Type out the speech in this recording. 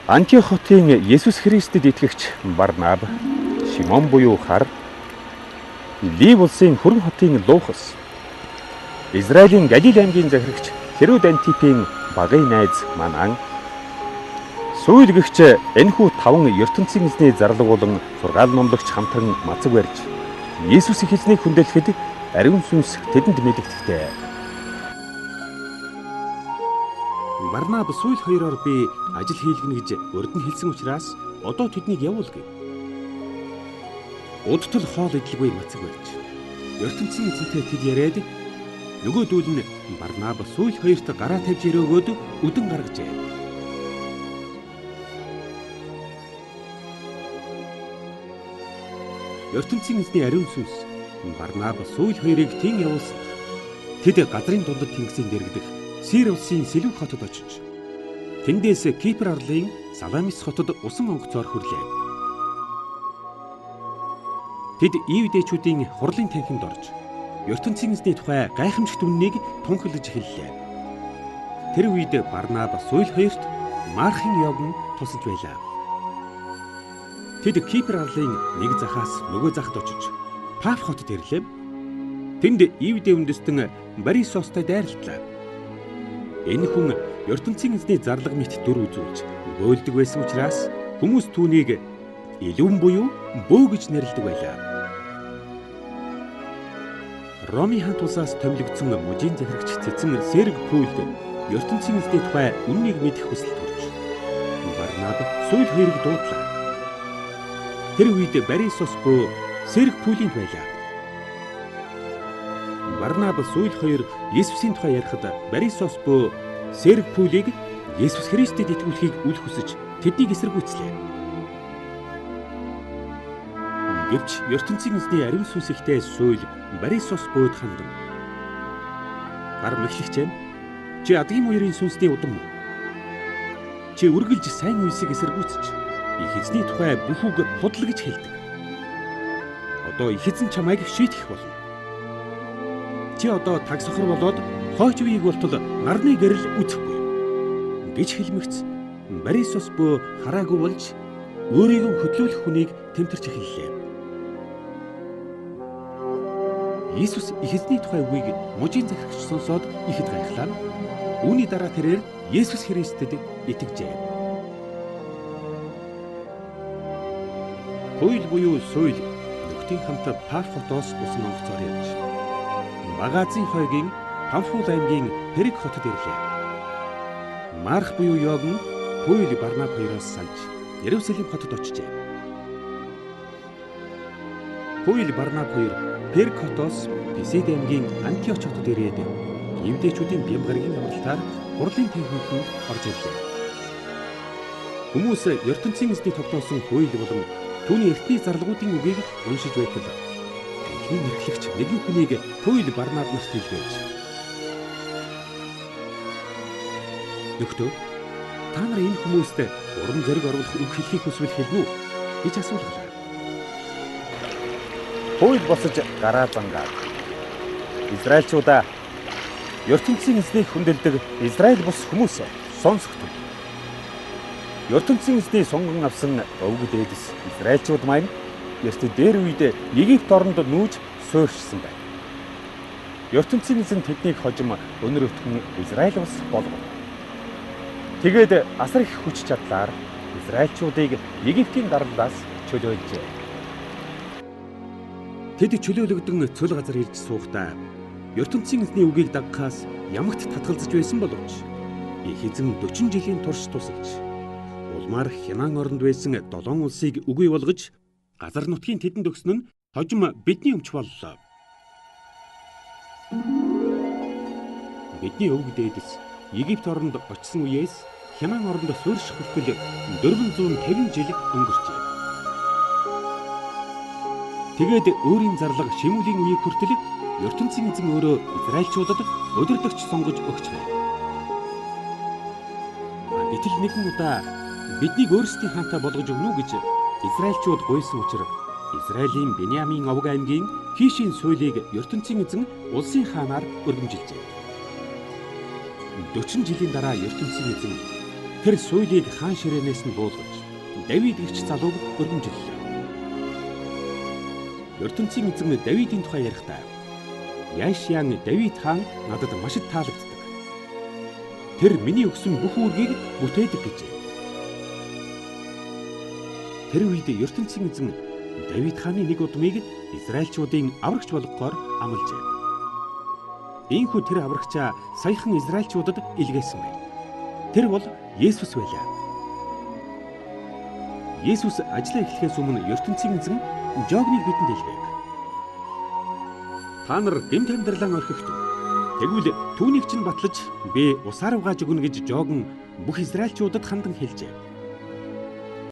Антиох хотын Есүс Христэд итгэгч Барнаб, Шимон буюу Хар, Лив улсын Хүрэн хотын Луухас, Израилийн Галил аймгийн захирагч Херод Антипийн багын найз Манан, сүүл гэгч энэхүү 5 ертөнцийн эзний зарлаг болон сургаал номлогч хамтран мацаг барьж Есүсийг эзнийг хүндэтгэхэд ариун сүнс тэдэнд мэдэгдэхтэй. Барнаб сүүл хоёроор би ажил хийлгэнэ гэж урд нь хэлсэн учраас одоо тэднийг явуул гэв. Удтал хоол идэлгүй мацаг барьж ертөнцийн эзэнтэй тэд яриад нөгөөдүүл нь Барнаб сүүл хоёрт гараа тавьж өрөөгөөд үдэн гаргажээ. ертөнцийн эзний ариун сүнс Барнаб сүүл хоёрыг тэн явуулсан. Тэд газрын дундад тэнгисийн дэргэдэх Сир улсын Сэлүк хотод очиж тэндээс Кипр арлын Саламис хотод усан онгоцоор хүрлээ. Тэд Иудээчүүдийн хурлын танхимд орж ертөнцийн эзний тухай гайхамшигт үннийг тунхаглаж эхэллээ. Тэр үед Барнаб сүүл хоёрт Мархын явган тусалж байлаа. Тэд Кипр арлын нэг захаас нөгөө захад очиж Паф хотод ирлээ. Тэнд Иудээ үндэстэн Борисостой дайралтлаа. Энэ хүн ертөнцийн эзний зарлаг мэт дүр үзүүлж бөөлдөг байсан учраас хүмүүс түүнийг Илүүн буюу Бөө гэж нэрлэдэг байлаа. Роми хаан тусаас томилогдсон мужийн захирагч цэцэн Сэрг Пүлд ертөнцийн эзний тухай үннийг мэдэх хүсэл төрж Барнаб сүүл хоёрыг дуудлаа. Тэр үед Борисос бөө Сэрг Пүлинд байлаа. Барнаб сүүл хоёр Есүсийн тухай ярихад Борисос бөө Сэрг Пүлийг Есүс Христэд итгүүлэхийг үл хүсэж тэднийг эсэргүүцлээ. Гэвч ертөнцийн эзний ариун сүнс ихтэй сүүл Борисос бөөд хандан гар мэхлэгчэм чи адгийн үерийн сүнсний удам уу? Чи үргэлж сайн үйлсийг эсэргүүцэж их эзний тухай бүх үг худлаа гэж хэлдэг. Одоо их эзэн чамайг шийтгэх болно. Чи одоо таг сохор болоод хойч үеийг болтол нарны гэрэл үзэхгүй гэж хэлмэгц Борисос бөө хараагүй болж өөрийгөө хөдлүүлэх хүнийг тэмтэрч эхэллээ. Иесус их эзний тухай үгийг мужийн захирагч сонсоод ихэд гайхлаа. Үүний дараа тэрээр Есүс Христэд итгэжээ. Хууль буюу суул нөхдийн хамт Паф хотоос усан онгоцоор явж Магазын хойгийн Памфул аймгийн Перг хотод ирлээ. Марх буюу Йогн Пүйл Барнаб хоёроос салж Иерусалим хотод очжээ. Пүйл Барнаб хоёр Перг хотоос Писид аймгийн Антиоч хотод ирээд Евдээчүүдийн бямгаргийн авралтаар хурлын танхимд орж ирлээ. Хүмүүс ертөнцийн эзний тогтоосон хууль болон түүний эртний зарлагуудын үгийг уншиж байтал танхимын эрхлэгч нэгэн хүнийг Пүйл Барнаб нарт илгээж "Нөхдөө, та нар энэ хүмүүст урам зориг оруулах үг хэлхийг хүсвэл хэлнэ үү?" гэж асуулаа. Пүйл босож гараа зангаад "Израильчуудаа, ертөнцийн эзнийг хүндэлдэг Израиль бус хүмүүс сонсогдов. ертөнцийн эзний сунган авсан өвөг дээдэс Израильчууд маань эрт дээр үед Египт оронд нүүж суурьшсан байна. ертөнцийн эзэн тэднийг хожим өнөр өтгөн Израиль улс болгов. Тэгээд асар их хүч чадлаар Израильчуудыг Египтийн дарамтаас чөлөөлжээ. Тэд чөлөөлөгдөн цөл газар ирж суухдаа ертөнцийн эзний үгийг дагахаас ямагт татгалзаж байсан боловч их эзэн 40 жилийн турш тусалж улмаар Хянан оронд байсан 7 улсыг үгүй болгож газар нутгийн тэдэнд өгсөн нь хожим бидний өмч боллоо. Бидний өвөг дээдэс Египт оронд очсон үеэс Хянан оронд суурьших хүртэл 450 жил өнгөрчээ. Тэгээд өөрийн зарлага Шимүлийн үеийг хүртэл ертөнцийн эзэн өөрөө Израильчуудад өдөрдөгч сонгож өгч байна. Гэтэл нэгэн удаа биднийг өөрсдийн хаантаа болгож өгнө үү гэж Израильчууд гуйсан учраас Израилийн Беньямин овог аймгийн Кишийн суулийг ертөнцийн эзэн улсын хаанаар өргөмжилжээ. 40 жилийн дараа ертөнцийн эзэн Тэр суйлыг хаан ширээнээс нь буулгаж Давид гэгч залууг өргөмжлөлөө. ертөнцийн эзэн Давидын тухай ярихдаа Яшян Давид хаан надад маш их таалагддаг. Тэр миний өгсөн бүх үүргийг бүтээдэг гэжээ. Тэр үед ертөнцийн эзэн Давид хааны нэг удмыг Израильчуудын аврагч болгохоор амлажээ. Ийхүү тэр аврагчаа саяхан Израильчуудад илгээсэн байна. Тэр бол Есүс байлаа. Есүс ажиллаа эхлэхээс өмнө ертөнцийн эзэн Жогныг бидэнд илгээв. Та нар гэмт амьдралаа орхихдав. Тэгвэл түүнийг чинь батлаж би усаар угааж өгнө гэж Жогн бүх Израильчуудад хандан хэлжээ.